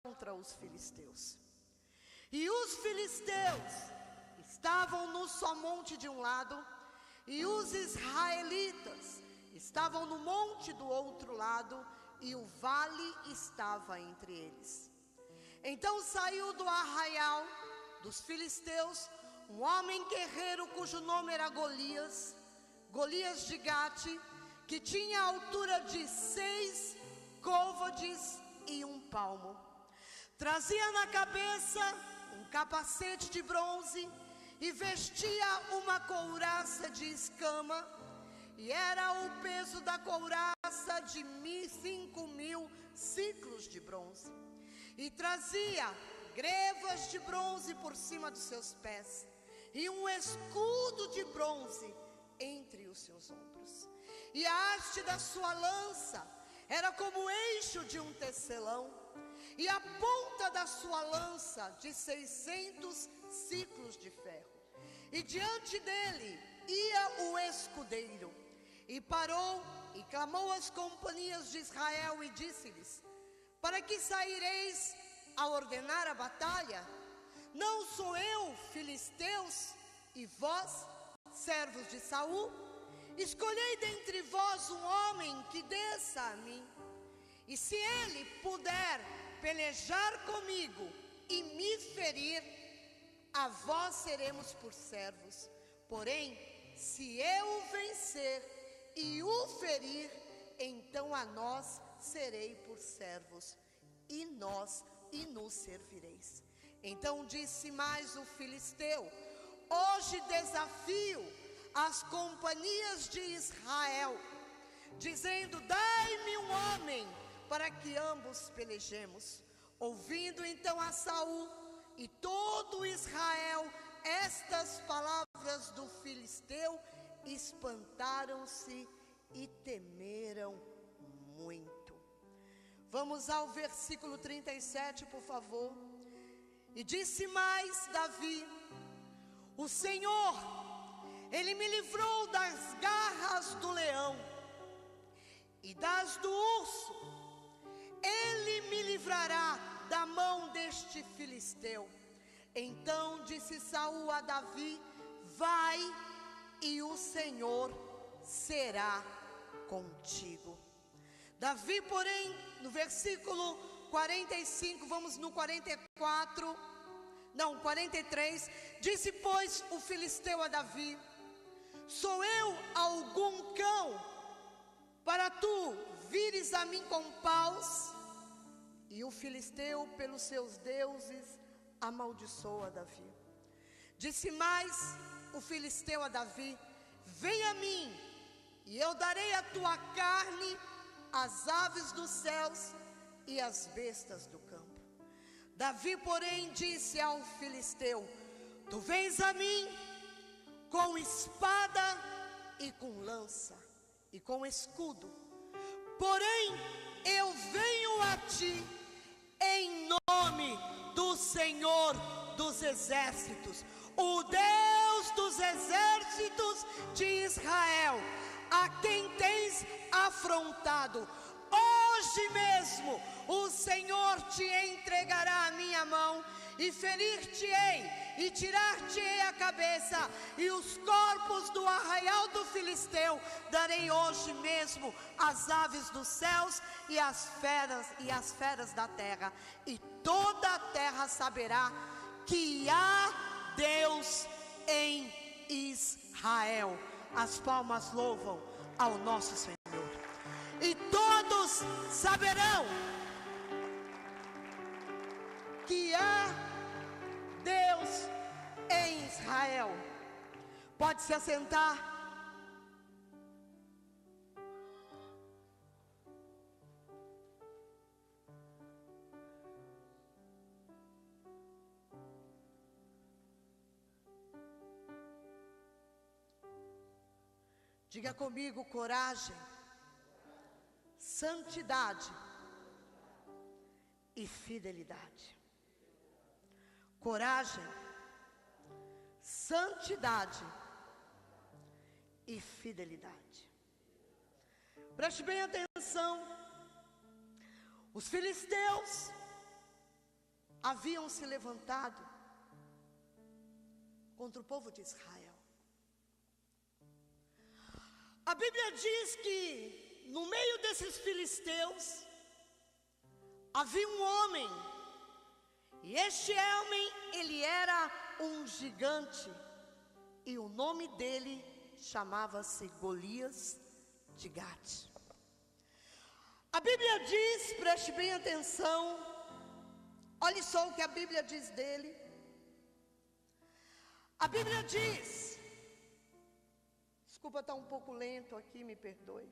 contra os filisteus. E os filisteus estavam no somonte de um lado, e os israelitas estavam no monte do outro lado, e o vale estava entre eles. Então saiu do arraial dos filisteus um homem guerreiro cujo nome era Golias, Golias de Gate, que tinha a altura de 6 côvades e 1 palmo. Trazia na cabeça um capacete de bronze e vestia uma couraça de escama, e era o peso da couraça de 5.000 ciclos de bronze. E trazia grevas de bronze por cima dos seus pés, e um escudo de bronze entre os seus ombros. E a haste da sua lança era como o eixo de um tecelão, e a ponta da sua lança de 600 ciclos de ferro. E diante dele ia o escudeiro. E parou e clamou às companhias de Israel e disse-lhes: para que saireis a ordenar a batalha? Não sou eu, filisteus, e vós, servos de Saul? Escolhei dentre vós um homem que desça a mim, e se ele puder pelejar comigo e me ferir, a vós seremos por servos. Porém, se eu o vencer e o ferir, então a nós serei por servos, e nos servireis. Então disse mais o filisteu: hoje desafio as companhias de Israel, dizendo: dai-me um homem para que ambos pelejemos. Ouvindo então a Saul e todo Israel estas palavras do filisteu, espantaram-se e temeram muito. Vamos ao versículo 37, por favor. E disse mais Davi: o Senhor, Ele me livrou das garras do leão e das do urso. Ele me livrará da mão deste filisteu. Então disse Saul a Davi: vai, e o Senhor será contigo. Davi, porém, no versículo 45, vamos no 43, disse, pois, o filisteu a Davi: sou eu algum cão para tu vires a mim com paus? E o filisteu, pelos seus deuses, amaldiçoa Davi. Disse mais o filisteu a Davi: vem a mim, e eu darei a tua carne às aves dos céus e às bestas do campo. Davi, porém, disse ao filisteu: tu vens a mim com espada e com lança e com escudo, porém eu venho a ti em nome do Senhor dos exércitos, o Deus dos exércitos de Israel, a quem tens afrontado. Hoje mesmo o Senhor te entregará a minha mão, e ferir-te-ei, e tirar-te-ei a cabeça, e os corpos do arraial do filisteu darei hoje mesmo às aves dos céus e às feras da terra, e toda a terra saberá que há Deus em Israel. As palmas louvam ao nosso Senhor. E todos saberão que há Deus em Israel. Pode se assentar. Diga comigo: coragem, santidade e fidelidade. Coragem, santidade e fidelidade. Preste bem atenção. Os filisteus haviam se levantado contra o povo de Israel. A Bíblia diz que no meio desses filisteus havia um homem, e este homem, ele era um gigante, e o nome dele chamava-se Golias de Gate. A Bíblia diz, preste bem atenção, olhe só o que a Bíblia diz dele. A Bíblia diz, desculpa estar um pouco lento aqui, me perdoe.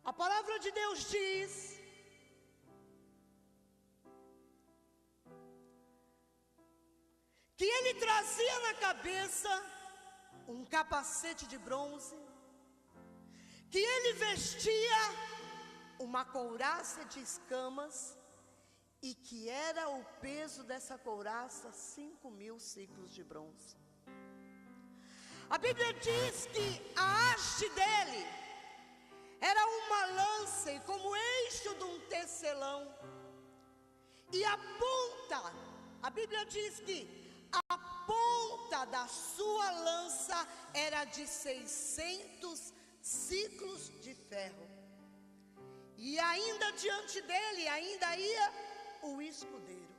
A palavra de Deus diz que ele trazia na cabeça um capacete de bronze, que ele vestia uma couraça de escamas, e que era o peso dessa couraça 5.000 ciclos de bronze. A Bíblia diz que a haste dele era uma lança, e como eixo de um tecelão, e a ponta, a Bíblia diz que a ponta da sua lança era de 600 ciclos de ferro, e ainda diante dele, ainda ia o escudeiro.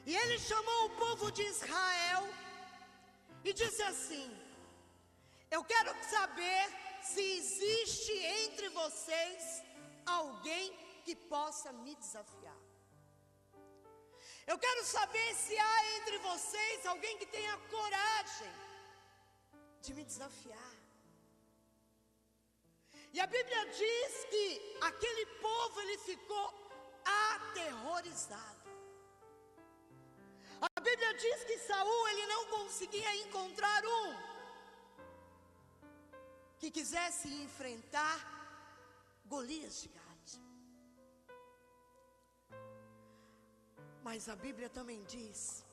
E ele chamou o povo de Israel e disse assim: eu quero saber se existe entre vocês alguém que possa me desafiar. Eu quero saber se há entre vocês alguém que tenha coragem de me desafiar. E a Bíblia diz que aquele povo, ele ficou aterrorizado. A Bíblia diz que Saul, ele não conseguia encontrar um que quisesse enfrentar Golias de Gate. Mas a Bíblia também diz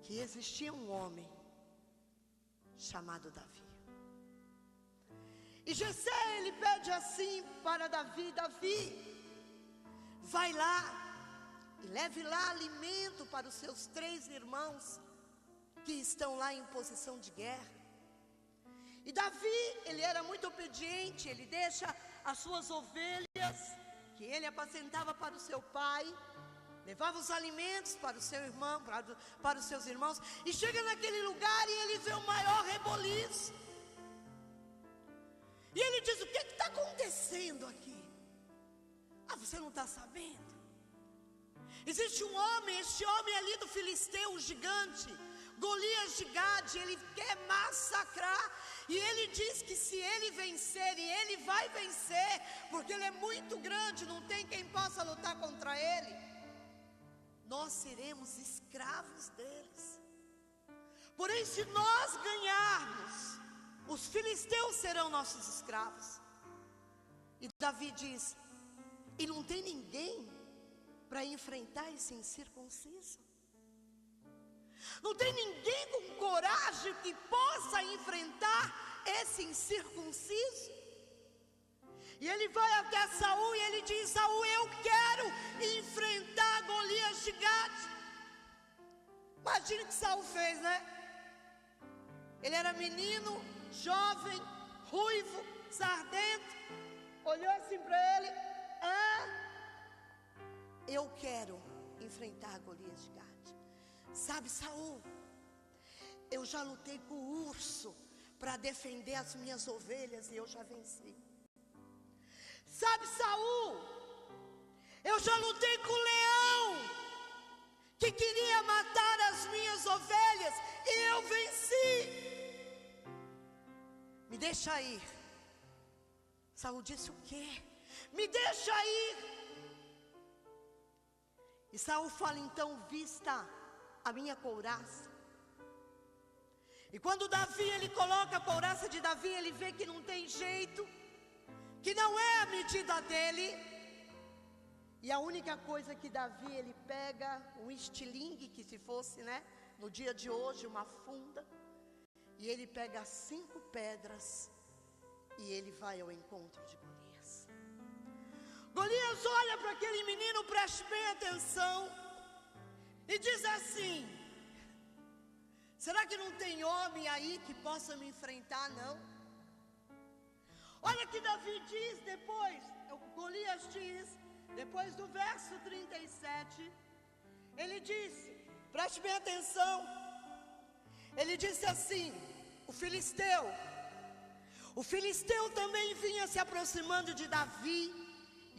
que existia um homem chamado Davi. E Jessé, ele pede assim para Davi: Davi, vai lá e leve lá alimento para os seus 3 irmãos que estão lá em posição de guerra. E Davi, ele era muito obediente, ele deixa as suas ovelhas, que ele apacentava para o seu pai, levava os alimentos para o seu irmão, para os seus irmãos, e chega naquele lugar e ele vê o maior reboliço. E ele diz: o que está acontecendo aqui? Ah, você não está sabendo? Existe um homem, este homem ali do filisteu, o gigante, Golias de Gade, ele quer massacrar. E ele diz que se ele vencer, e ele vai vencer, porque ele é muito grande, não tem quem possa lutar contra ele, nós seremos escravos deles. Porém, se nós ganharmos, os filisteus serão nossos escravos. E Davi diz: e não tem ninguém para enfrentar esse incircunciso? Não tem ninguém com coragem que possa enfrentar esse incircunciso? E ele vai até Saul e ele diz: Saul, eu quero enfrentar Golias de Gate. Imagina o que Saul fez, né? Ele era menino, jovem, ruivo, sardento. Olhou assim para ele: eu quero enfrentar Golias de Gate. Sabe, Saul, eu já lutei com o urso para defender as minhas ovelhas e eu já venci. Sabe, Saul, eu já lutei com o leão que queria matar as minhas ovelhas e eu venci. Me deixa ir. Saul disse: o quê? Me deixa ir. E Saul fala: então vista a minha couraça. E quando Davi, ele coloca a couraça de Davi, ele vê que não tem jeito, que não é a medida dele. E a única coisa que Davi, ele pega um estilingue, que se fosse, né, no dia de hoje, uma funda, e ele pega 5 pedras e ele vai ao encontro de Golias. Golias olha para aquele menino, preste bem atenção, e diz assim: será que não tem homem aí que possa me enfrentar, não? Olha que Davi diz depois, Golias diz, depois do verso 37, ele disse, preste bem atenção, ele disse assim, o filisteu também vinha se aproximando de Davi,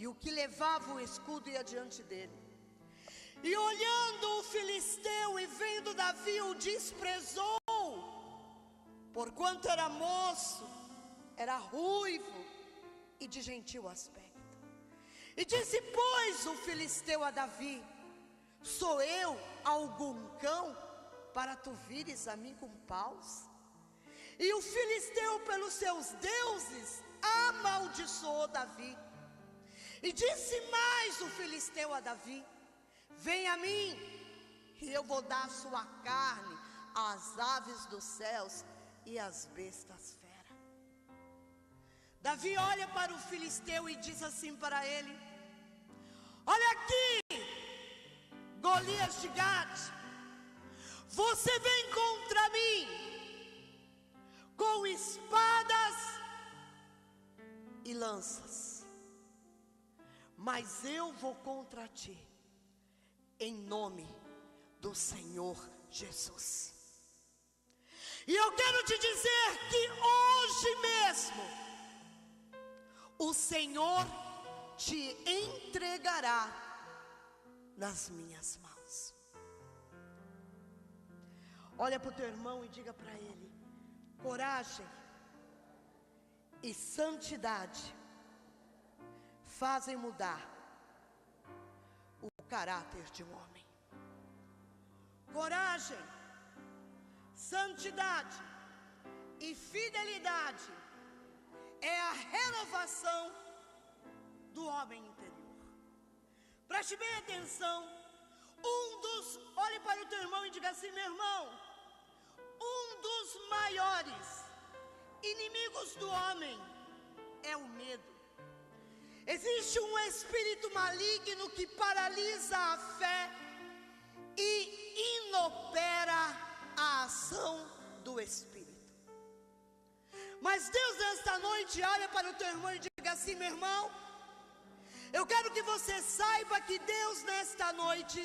e o que levava o escudo ia diante dele. E olhando o filisteu e vendo Davi, o desprezou, porquanto era moço, era ruivo e de gentil aspecto. E disse, pois, o filisteu a Davi: sou eu algum cão para tu vires a mim com paus? E o filisteu pelos seus deuses amaldiçoou Davi. E disse mais o filisteu a Davi: vem a mim, e eu vou dar sua carne às aves dos céus e às bestas fera. Davi olha para o filisteu e diz assim para ele: olha aqui, Golias de Gate, você vem contra mim com espadas e lanças, mas eu vou contra ti em nome do Senhor Jesus. E eu quero te dizer que hoje mesmo o Senhor te entregará nas minhas mãos. Olha para o teu irmão e diga para ele: coragem e santidade fazem mudar o caráter de um homem. Coragem, santidade e fidelidade é a renovação do homem interior. Preste bem atenção. Olhe para o teu irmão e diga assim: meu irmão, um dos maiores inimigos do homem é o medo. Existe um espírito maligno que paralisa a fé e inopera a ação do Espírito. Mas Deus nesta noite olha para o teu irmão e diga assim: meu irmão, eu quero que você saiba que Deus nesta noite,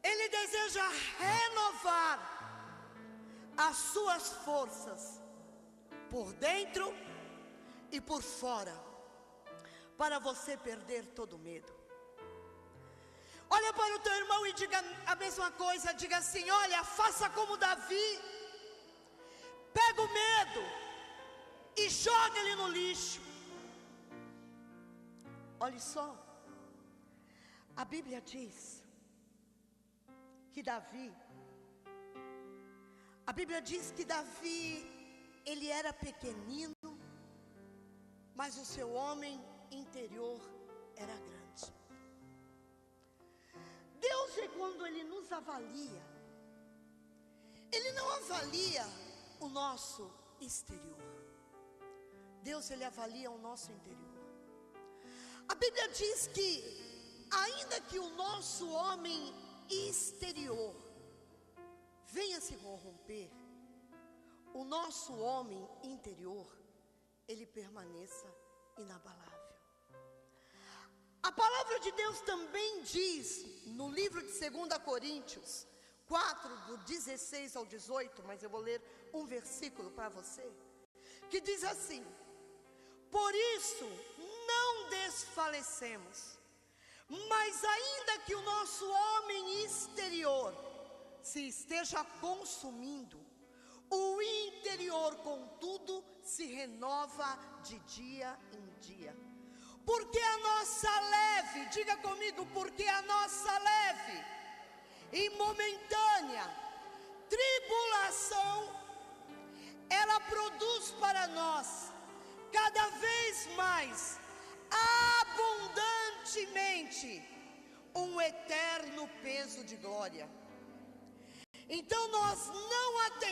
Ele deseja renovar as suas forças por dentro e por fora, para você perder todo medo. Olha para o teu irmão e diga a mesma coisa, diga assim: olha, faça como Davi, pega o medo e joga ele no lixo. Olha só, a Bíblia diz que Davi, ele era pequenino, mas o seu homem interior era grande. Deus, quando Ele nos avalia, Ele não avalia o nosso exterior. Deus, Ele avalia o nosso interior. A Bíblia diz que, ainda que o nosso homem exterior venha se corromper, o nosso homem interior, ele permaneça inabalável. A palavra de Deus também diz, no livro de 2 Coríntios 4, do 16 ao 18, mas eu vou ler um versículo para você, que diz assim: por isso não desfalecemos, mas ainda que o nosso homem exterior se esteja consumindo, o interior, contudo, se renova de dia em dia. Porque a nossa leve, diga comigo, porque a nossa leve e momentânea tribulação, ela produz para nós cada vez mais abundantemente um eterno peso de glória. Então nós não atendemos